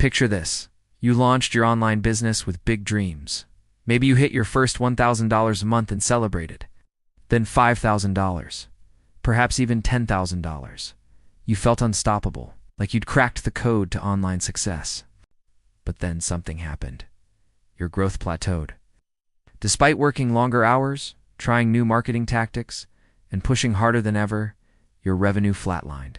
Picture this. You launched your online business with big dreams. Maybe you hit your first $1,000 a month and celebrated. Then $5,000. Perhaps even $10,000. You felt unstoppable, like you'd cracked the code to online success. But then something happened. Your growth plateaued. Despite working longer hours, trying new marketing tactics, and pushing harder than ever, your revenue flatlined.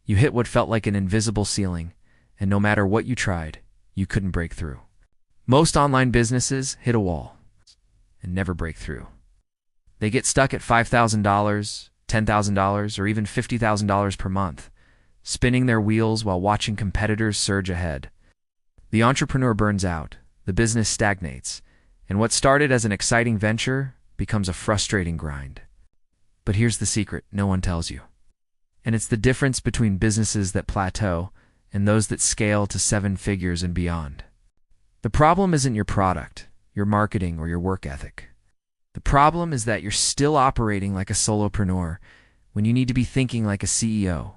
You hit what felt like an invisible ceiling, and no matter what you tried, you couldn't break through. Most online businesses hit a wall and never break through. They get stuck at $5,000, $10,000, or even $50,000 per month, spinning their wheels while watching competitors surge ahead. The entrepreneur burns out, the business stagnates, and what started as an exciting venture becomes a frustrating grind. But here's the secret no one tells you. And it's the difference between businesses that plateau and those that scale to 7 figures and beyond. The problem isn't your product, your marketing, or your work ethic. The problem is that you're still operating like a solopreneur when you need to be thinking like a CEO.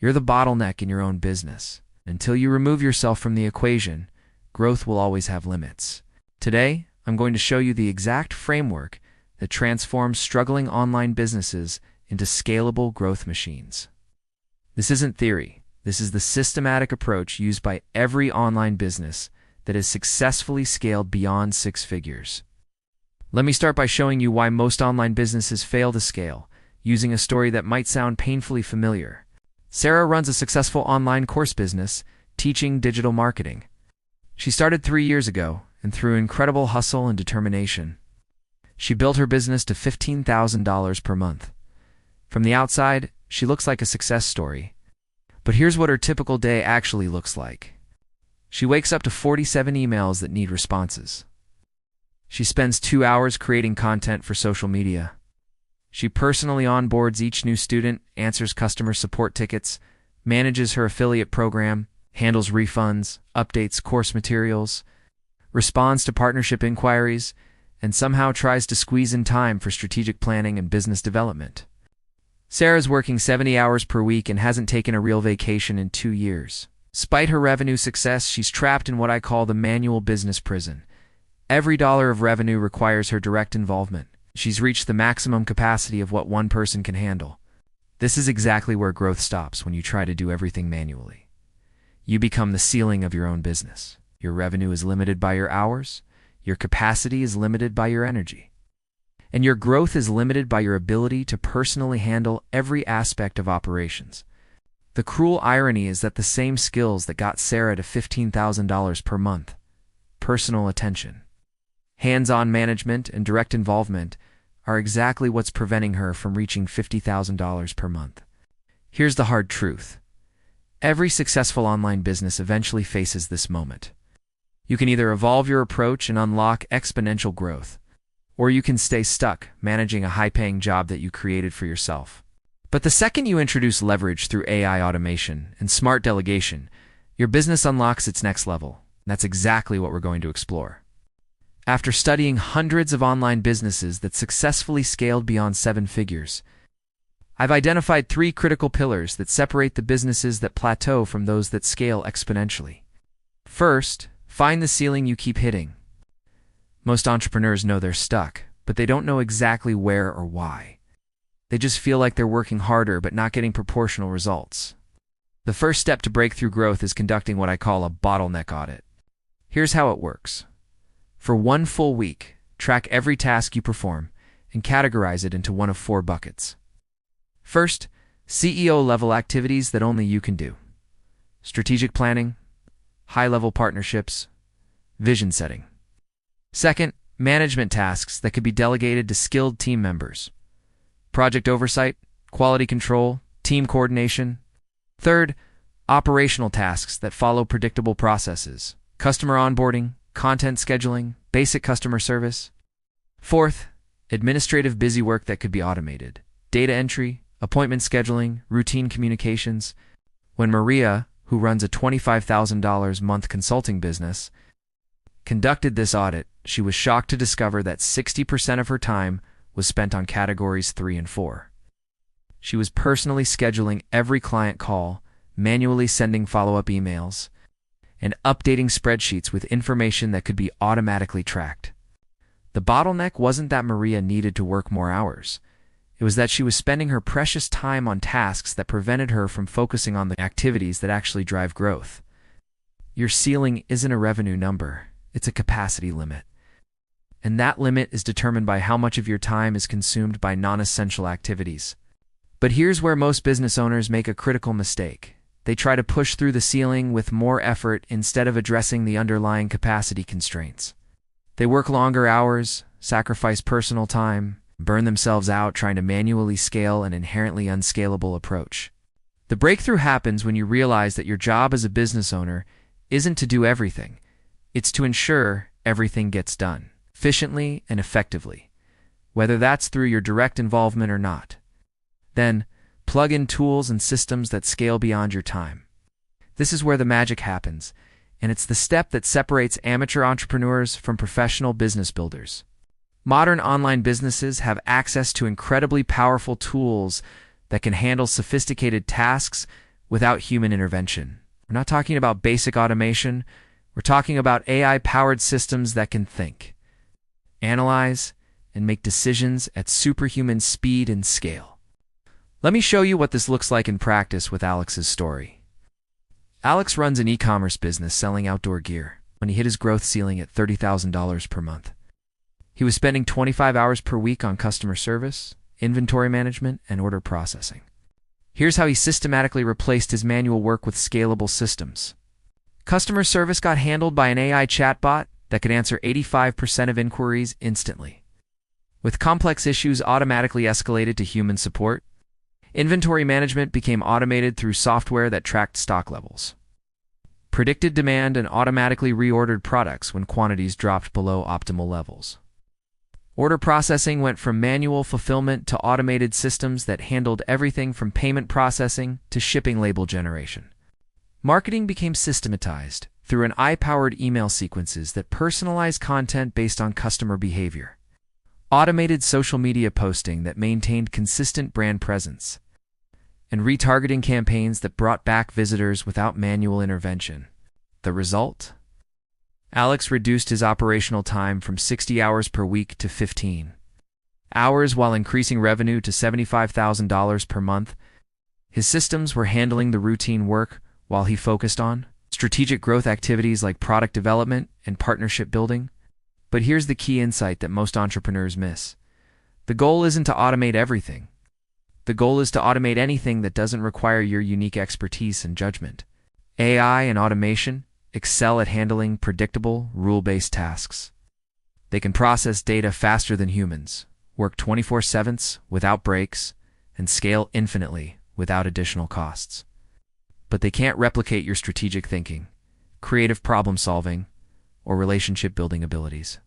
You're the bottleneck in your own business. Until you remove yourself from the equation, growth will always have limits. Today, I'm going to show you the exact framework that transforms struggling online businesses into scalable growth machines. This isn't theory. This is the systematic approach used by every online business that has successfully scaled beyond 6 figures. Let me start by showing you why most online businesses fail to scale, using a story that might sound painfully familiar. Sarah runs a successful online course business, teaching digital marketing. She started 3 years ago, and through incredible hustle and determination, she built her business to $15,000 per month. From the outside, she looks like a success story. But here's what her typical day actually looks like. She wakes up to 47 emails that need responses. She spends 2 hours creating content for social media. She personally onboards each new student, answers customer support tickets, manages her affiliate program, handles refunds, updates course materials, responds to partnership inquiries, and somehow tries to squeeze in time for strategic planning and business development. Sarah's working 70 hours per week and hasn't taken a real vacation in 2 years. Despite her revenue success, she's trapped in what I call the manual business prison. Every dollar of revenue requires her direct involvement. She's reached the maximum capacity of what one person can handle. This is exactly where growth stops when you try to do everything manually. You become the ceiling of your own business. Your revenue is limited by your hours. Your capacity is limited by your energy. And your growth is limited by your ability to personally handle every aspect of operations. The cruel irony is that the same skills that got Sarah to $15,000 per month, personal attention, hands-on management, and direct involvement, are exactly what's preventing her from reaching $50,000 per month. Here's the hard truth. Every successful online business eventually faces this moment. You can either evolve your approach and unlock exponential growth, or you can stay stuck managing a high-paying job that you created for yourself. But the second you introduce leverage through AI automation and smart delegation, your business unlocks its next level. That's exactly what we're going to explore. After studying hundreds of online businesses that successfully scaled beyond 7 figures, I've identified 3 critical pillars that separate the businesses that plateau from those that scale exponentially. First, find the ceiling you keep hitting. Most entrepreneurs know they're stuck, but they don't know exactly where or why. They just feel like they're working harder but not getting proportional results. The first step to breakthrough growth is conducting what I call a bottleneck audit. Here's how it works. For 1 full week, track every task you perform and categorize it into one of 4 buckets. First, CEO-level activities that only you can do. Strategic planning, high-level partnerships, vision setting. Second, management tasks that could be delegated to skilled team members. Project oversight, quality control, team coordination. Third, operational tasks that follow predictable processes. Customer onboarding, content scheduling, basic customer service. Fourth, administrative busy work that could be automated. Data entry, appointment scheduling, routine communications. When Maria, who runs a $25,000 month consulting business, conducted this audit, she was shocked to discover that 60% of her time was spent on categories 3 and 4. She was personally scheduling every client call, manually sending follow-up emails, and updating spreadsheets with information that could be automatically tracked. The bottleneck wasn't that Maria needed to work more hours. It was that she was spending her precious time on tasks that prevented her from focusing on the activities that actually drive growth. Your ceiling isn't a revenue number, it's a capacity limit. And that limit is determined by how much of your time is consumed by non-essential activities. But here's where most business owners make a critical mistake. They try to push through the ceiling with more effort instead of addressing the underlying capacity constraints. They work longer hours, sacrifice personal time, burn themselves out trying to manually scale an inherently unscalable approach. The breakthrough happens when you realize that your job as a business owner isn't to do everything. It's to ensure everything gets done efficiently and effectively, whether that's through your direct involvement or not. Then, plug in tools and systems that scale beyond your time. This is where the magic happens, and it's the step that separates amateur entrepreneurs from professional business builders. Modern online businesses have access to incredibly powerful tools that can handle sophisticated tasks without human intervention. We're not talking about basic automation. We're talking about AI-powered systems that can think, analyze, and make decisions at superhuman speed and scale. Let me show you what this looks like in practice with Alex's story. Alex runs an e-commerce business selling outdoor gear when he hit his growth ceiling at $30,000 per month. He was spending 25 hours per week on customer service, inventory management, and order processing. Here's how he systematically replaced his manual work with scalable systems. Customer service got handled by an AI chatbot that could answer 85% of inquiries instantly, with complex issues automatically escalated to human support. Inventory management became automated through software that tracked stock levels, predicted demand, and automatically reordered products when quantities dropped below optimal levels. Order processing went from manual fulfillment to automated systems that handled everything from payment processing to shipping label generation. Marketing became systematized through an AI-powered email sequences that personalize content based on customer behavior, automated social media posting that maintained consistent brand presence, and retargeting campaigns that brought back visitors without manual intervention. The result? Alex reduced his operational time from 60 hours per week to 15 hours while increasing revenue to $75,000 per month. His systems were handling the routine work while he focused on strategic growth activities like product development and partnership building. But here's the key insight that most entrepreneurs miss. The goal isn't to automate everything. The goal is to automate anything that doesn't require your unique expertise and judgment. AI and automation excel at handling predictable, rule-based tasks. They can process data faster than humans, work 24/7 without breaks, and scale infinitely without additional costs. But they can't replicate your strategic thinking, creative problem-solving, or relationship-building abilities.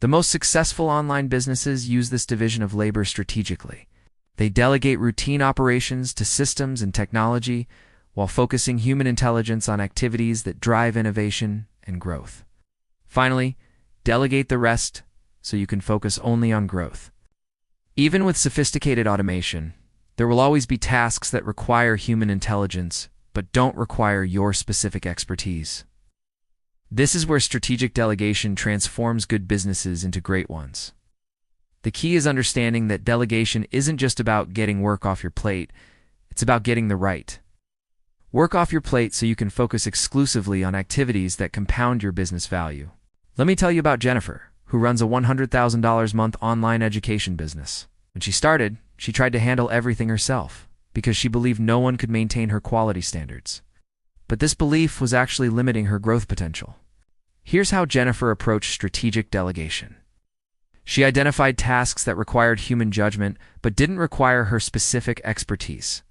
The most successful online businesses use this division of labor strategically. They delegate routine operations to systems and technology while focusing human intelligence on activities that drive innovation and growth. Finally, delegate the rest so you can focus only on growth. Even with sophisticated automation, there will always be tasks that require human intelligence but don't require your specific expertise. This is where strategic delegation transforms good businesses into great ones. The key is understanding that delegation isn't just about getting work off your plate, it's about getting the right work off your plate so you can focus exclusively on activities that compound your business value. Let me tell you about Jennifer, who runs a $100,000 a month online education business. When she started, she tried to handle everything herself because she believed no one could maintain her quality standards. But this belief was actually limiting her growth potential. Here's how Jennifer approached strategic delegation. She identified tasks that required human judgment but didn't require her specific expertise: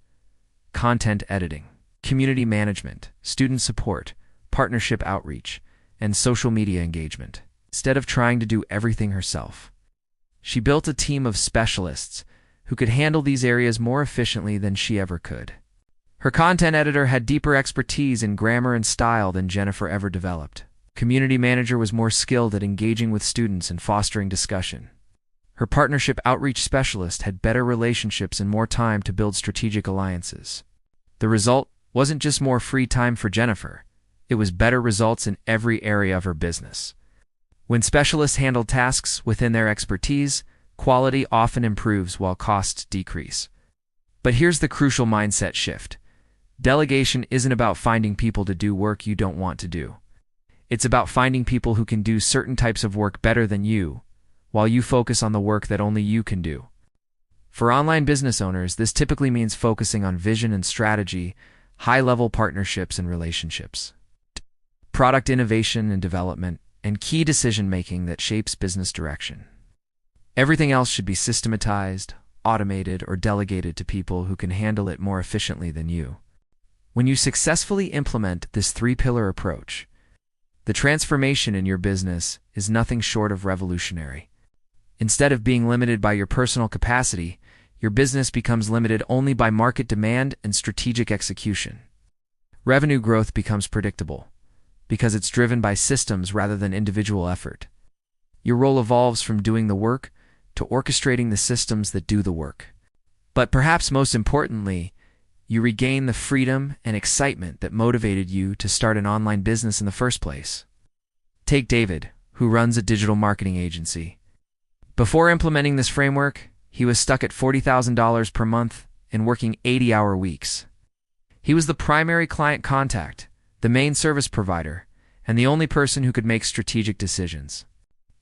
content editing, community management, student support, partnership outreach, and social media engagement. Instead of trying to do everything herself, she built a team of specialists who could handle these areas more efficiently than she ever could. Her content editor had deeper expertise in grammar and style than Jennifer ever developed. Community manager was more skilled at engaging with students and fostering discussion. Her partnership outreach specialist had better relationships and more time to build strategic alliances. The result wasn't just more free time for Jennifer, it was better results in every area of her business. When specialists handle tasks within their expertise, quality often improves while costs decrease. But here's the crucial mindset shift. Delegation isn't about finding people to do work you don't want to do. It's about finding people who can do certain types of work better than you, while you focus on the work that only you can do. For online business owners, this typically means focusing on vision and strategy, high-level partnerships and relationships, product innovation and development, and key decision-making that shapes business direction. Everything else should be systematized, automated, or delegated to people who can handle it more efficiently than you. When you successfully implement this three-pillar approach, the transformation in your business is nothing short of revolutionary. Instead of being limited by your personal capacity, your business becomes limited only by market demand and strategic execution. Revenue growth becomes predictable, because it's driven by systems rather than individual effort. Your role evolves from doing the work to orchestrating the systems that do the work. But perhaps most importantly, you regain the freedom and excitement that motivated you to start an online business in the first place. Take David, who runs a digital marketing agency. Before implementing this framework, he was stuck at $40,000 per month and working 80-hour weeks. He was the primary client contact, the main service provider, and the only person who could make strategic decisions.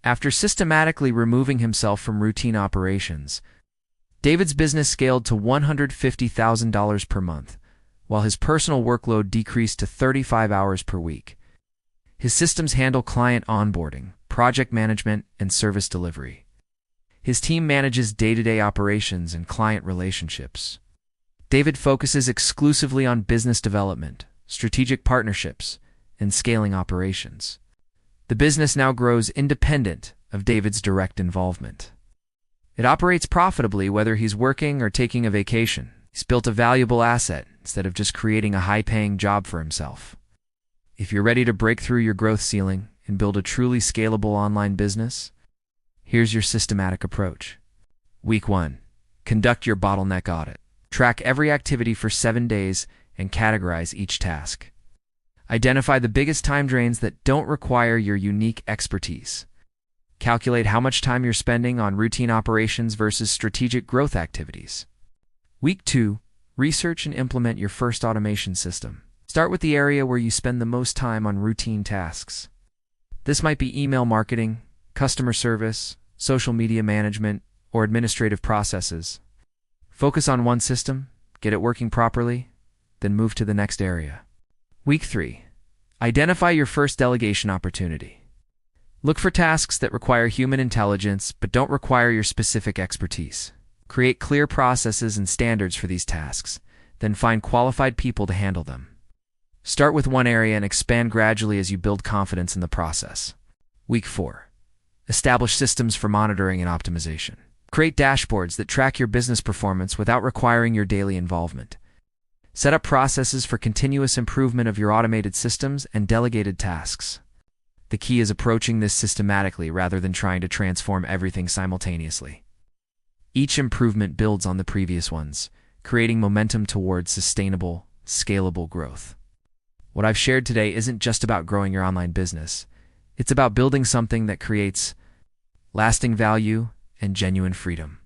After systematically removing himself from routine operations, David's business scaled to $150,000 per month, while his personal workload decreased to 35 hours per week. His systems handle client onboarding, project management, and service delivery. His team manages day-to-day operations and client relationships. David focuses exclusively on business development, strategic partnerships, and scaling operations. The business now grows independent of David's direct involvement. It operates profitably whether he's working or taking a vacation. He's built a valuable asset instead of just creating a high-paying job for himself. If you're ready to break through your growth ceiling and build a truly scalable online business, here's your systematic approach. Week 1. Conduct your bottleneck audit. Track every activity for 7 days and categorize each task. Identify the biggest time drains that don't require your unique expertise. Calculate how much time you're spending on routine operations versus strategic growth activities. Week 2. Research and implement your first automation system. Start with the area where you spend the most time on routine tasks. This might be email marketing, customer service, social media management, or administrative processes. Focus on one system, get it working properly, then move to the next area. Week 3. Identify your first delegation opportunity. Look for tasks that require human intelligence but don't require your specific expertise. Create clear processes and standards for these tasks, then find qualified people to handle them. Start with one area and expand gradually as you build confidence in the process. Week 4. Establish systems for monitoring and optimization. Create dashboards that track your business performance without requiring your daily involvement. Set up processes for continuous improvement of your automated systems and delegated tasks. The key is approaching this systematically rather than trying to transform everything simultaneously. Each improvement builds on the previous ones, creating momentum towards sustainable, scalable growth. What I've shared today isn't just about growing your online business. It's about building something that creates lasting value and genuine freedom.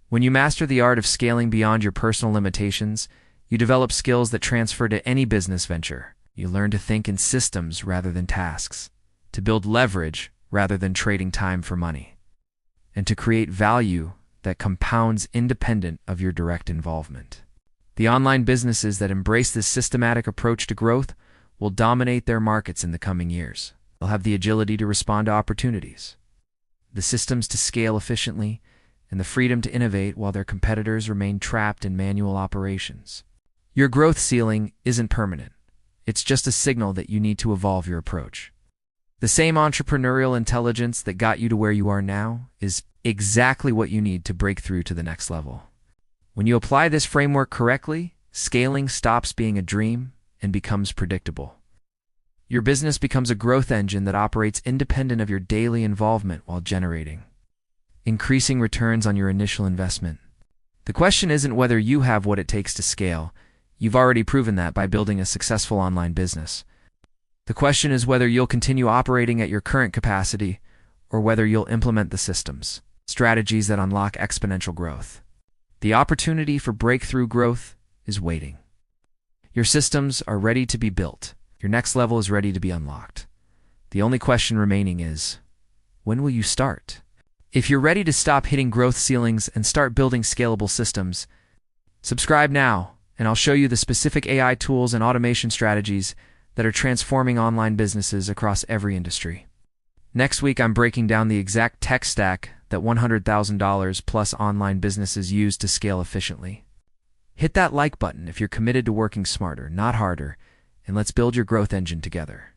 When you master the art of scaling beyond your personal limitations, you develop skills that transfer to any business venture. You learn to think in systems rather than tasks, to build leverage rather than trading time for money, and to create value that compounds independent of your direct involvement. The online businesses that embrace this systematic approach to growth will dominate their markets in the coming years. They'll have the agility to respond to opportunities, the systems to scale efficiently, and the freedom to innovate while their competitors remain trapped in manual operations. Your growth ceiling isn't permanent. It's just a signal that you need to evolve your approach. The same entrepreneurial intelligence that got you to where you are now is exactly what you need to break through to the next level. When you apply this framework correctly, scaling stops being a dream and becomes predictable. Your business becomes a growth engine that operates independent of your daily involvement while generating increasing returns on your initial investment. The question isn't whether you have what it takes to scale. You've already proven that by building a successful online business. The question is whether you'll continue operating at your current capacity or whether you'll implement the systems, strategies that unlock exponential growth. The opportunity for breakthrough growth is waiting. Your systems are ready to be built. Your next level is ready to be unlocked. The only question remaining is, when will you start? If you're ready to stop hitting growth ceilings and start building scalable systems, subscribe now, and I'll show you the specific AI tools and automation strategies that are transforming online businesses across every industry. Next week, I'm breaking down the exact tech stack that $100,000 plus online businesses use to scale efficiently. Hit that like button if you're committed to working smarter, not harder, and let's build your growth engine together.